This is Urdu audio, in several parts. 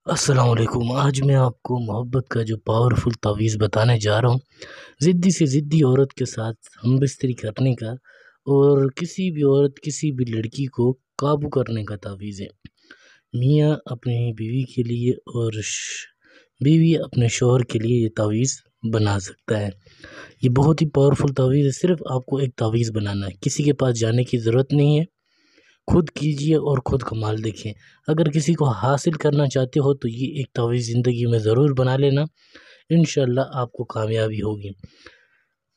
السلام علیکم۔ آج میں آپ کو محبت کا جو پاورفل تعویذ بتانے جا رہا ہوں، ضدی سے ضدی عورت کے ساتھ ہم بستری کرنے کا اور کسی بھی عورت کسی بھی لڑکی کو قابو کرنے کا تعویذ ہے۔ میاں اپنی بیوی کے لیے اور بیوی اپنے شوہر کے لیے یہ تعویذ بنا سکتا ہے۔ یہ بہت ہی پاورفل تعویذ ہے۔ صرف آپ کو ایک تعویذ بنانا ہے، کسی کے پاس جانے کی ضرورت نہیں ہے۔ خود کیجئے اور خود کمال دیکھیں۔ اگر کسی کو حاصل کرنا چاہتے ہو تو یہ ایک تعویذ زندگی میں ضرور بنا لینا، انشاءاللہ آپ کو کامیابی ہوگی۔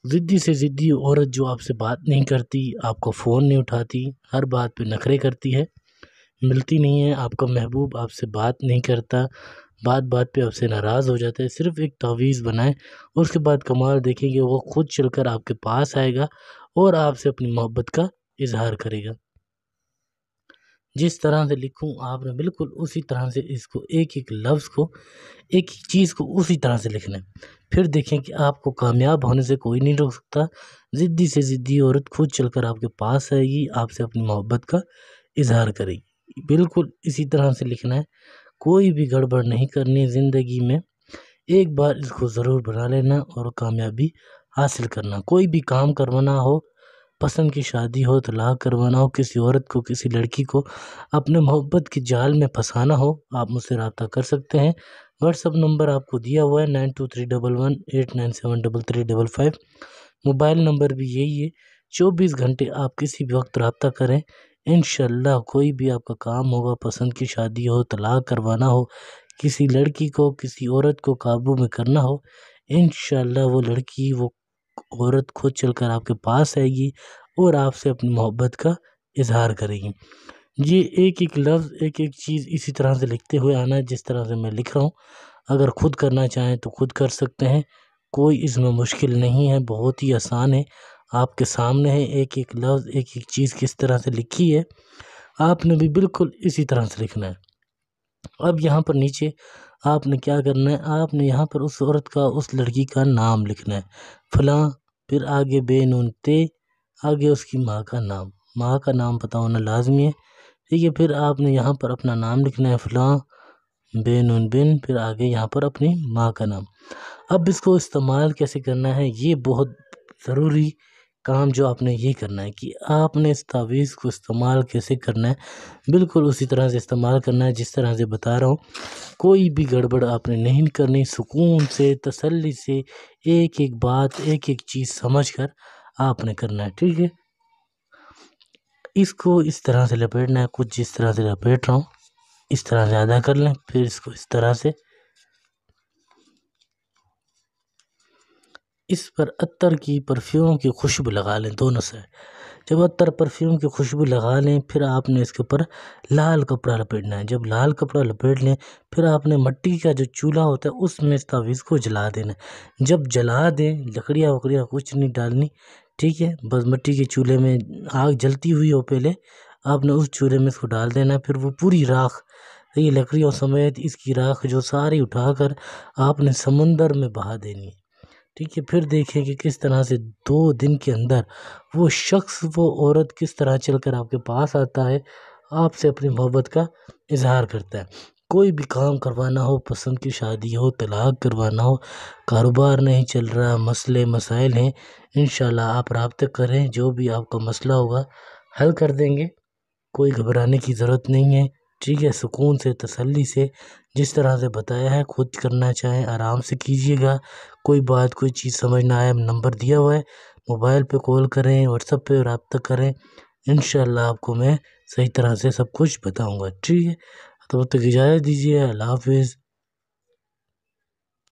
ضدی سے ضدی عورت جو آپ سے بات نہیں کرتی، آپ کو فون نہیں اٹھاتی، ہر بات پہ نخرے کرتی ہے، ملتی نہیں ہے، آپ کا محبوب آپ سے بات نہیں کرتا، بات بات پہ آپ سے ناراض ہو جاتا ہے، صرف ایک تعویذ بنائیں اور اس کے بعد کمال دیکھیں گے۔ وہ خود چل کر آپ کے پاس آئے گا اور آپ سے اپنی محبت کا اظہار کرے گا۔ جس طرح سے لکھوں آپ نے بالکل اسی طرح سے اس کو ایک ایک لفظ کو ایک ایک چیز کو اسی طرح سے لکھنا ہے۔ پھر دیکھیں کہ آپ کو کامیاب ہونے سے کوئی نہیں روک سکتا۔ ضدی سے ضدی عورت خود چل کر آپ کے پاس آئے گی، آپ سے اپنی محبت کا اظہار کرے گی۔ بالکل اسی طرح سے لکھنا ہے، کوئی بھی گڑبڑ نہیں کرنی زندگی میں۔ ایک بار اس کو ضرور بنا لینا اور کامیابی حاصل کرنا۔ کوئی بھی کام کروانا ہو، پسند کی شادی ہو، طلاق کروانا ہو، کسی عورت کو کسی لڑکی کو اپنے محبت کے جال میں پھنسانا ہو، آپ مجھ سے رابطہ کر سکتے ہیں۔ واٹس اپ نمبر آپ کو دیا ہوا ہے 923118973355۔ موبائل نمبر بھی یہی ہے۔ 24 گھنٹے آپ کسی بھی وقت رابطہ کریں، انشاءاللہ کوئی بھی آپ کا کام ہوگا، پسند کی شادی ہو، طلاق کروانا ہو، کسی لڑکی کو کسی عورت کو قابو میں کرنا ہو، انشاءاللہ وہ لڑکی وہ عورت خود چل کر آپ کے پاس آئے گی اور آپ سے اپنی محبت کا اظہار کرے گی۔ یہ ایک ایک لفظ ایک ایک چیز اسی طرح سے لکھتے ہوئے آنا ہے جس طرح سے میں لکھ رہا ہوں۔ اگر خود کرنا چاہیں تو خود کر سکتے ہیں، کوئی اس میں مشکل نہیں ہے، بہت ہی آسان ہے۔ آپ کے سامنے ہے ایک ایک لفظ ایک ایک چیز کس طرح سے لکھی ہے، آپ نے بھی بالکل اسی طرح سے لکھنا ہے۔ اب یہاں پر نیچے آپ نے کیا کرنا ہے، آپ نے یہاں پر اس عورت کا اس لڑکی کا نام لکھنا ہے، فلاں، پھر آگے بے نون تے، آگے اس کی ماں کا نام، ماں کا نام پتہ ہونا لازمی ہے، ٹھیک ہے۔ پھر آپ نے یہاں پر اپنا نام لکھنا ہے فلاں بے نون بن، پھر آگے یہاں پر اپنی ماں کا نام۔ اب اس کو استعمال کیسے کرنا ہے، یہ بہت ضروری کام جو آپ نے یہ کرنا ہے کہ آپ نے اس تعویذ کو استعمال کیسے کرنا ہے، بالکل اسی طرح سے استعمال کرنا ہے جس طرح سے بتا رہا ہوں۔ کوئی بھی گڑبڑ آپ نے نہیں کرنی، سکون سے تسلی سے ایک ایک بات ایک ایک چیز سمجھ کر آپ نے کرنا ہے، ٹھیک ہے۔ اس کو اس طرح سے لپیٹنا ہے، کچھ جس طرح سے لپیٹ رہا ہوں اس طرح سے ادا کر لیں، پھر اس کو اس طرح سے اس پر عطر کی پرفیوم کی خوشبو لگا لیں دونوں سے۔ جب عطر پرفیوم کی خوشبو لگا لیں پھر آپ نے اس کے اوپر لال کپڑا لپیٹنا ہے۔ جب لال کپڑا لپیٹ لیں پھر آپ نے مٹی کا جو چولہا ہوتا ہے اس میں اس تعویذ کو جلا دینا ہے۔ جب جلا دیں، لکڑیاں وکڑیاں کچھ نہیں ڈالنی، ٹھیک ہے، بس مٹی کے چولہے میں آگ جلتی ہوئی ہو پہلے آپ نے اس چولہے میں اس کو ڈال دینا ہے۔ پھر وہ پوری راکھ یہ لکڑیوں سمیت اس کی راکھ جو ساری اٹھا کر آپ نے سمندر میں بہا دینی ہے، ٹھیک ہے۔ پھر دیکھیں کہ کس طرح سے 2 دن کے اندر وہ شخص وہ عورت کس طرح چل کر آپ کے پاس آتا ہے، آپ سے اپنی محبت کا اظہار کرتا ہے۔ کوئی بھی کام کروانا ہو، پسند کی شادی ہو، طلاق کروانا ہو، کاروبار نہیں چل رہا، مسئلے مسائل ہیں، انشاءاللہ آپ رابطہ کریں، جو بھی آپ کا مسئلہ ہوگا حل کر دیں گے، کوئی گھبرانے کی ضرورت نہیں ہے، ٹھیک ہے۔ سکون سے تسلی سے جس طرح سے بتایا ہے خود کرنا چاہیں آرام سے کیجیے گا۔ کوئی بات کوئی چیز سمجھ نہ آئے نمبر دیا ہوا ہے، موبائل پہ کال کریں، واٹس ایپ پہ رابطہ کریں، انشاءاللہ آپ کو میں صحیح طرح سے سب کچھ بتاؤں گا، ٹھیک ہے۔ تب تک اجازت دیجیے، اللہ حافظ۔